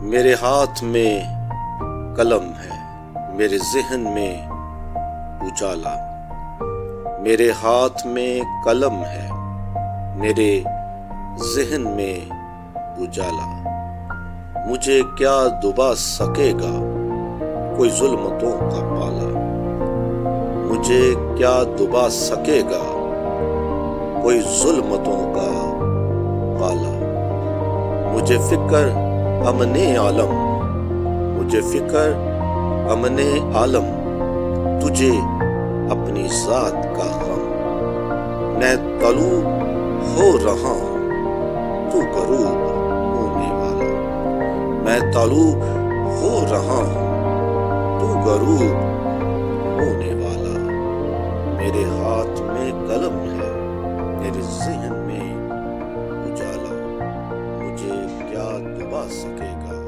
میرے ہاتھ میں قلم ہے، میرے ذہن میں اجالا۔ میرے ہاتھ میں قلم ہے، میرے ذہن میں اجالا۔ مجھے کیا دبا سکے گا کوئی ظلمتوں کا پالا؟ مجھے کیا دبا سکے گا کوئی ظلمتوں کا پالا؟ مجھے فکر امن عالم، مجھے فکر امن عالم، تجھے اپنی ذات کا غم۔ میں طلوع ہو رہا ہوں، تو غروب ہونے والا۔ میں طلوع ہو رہا ہوں، تو غروب ہونے والا۔ میرے ہاتھ میں قلم ہے، میرے ذہن میں اجالا۔ مجھے کیا دبا سکے گا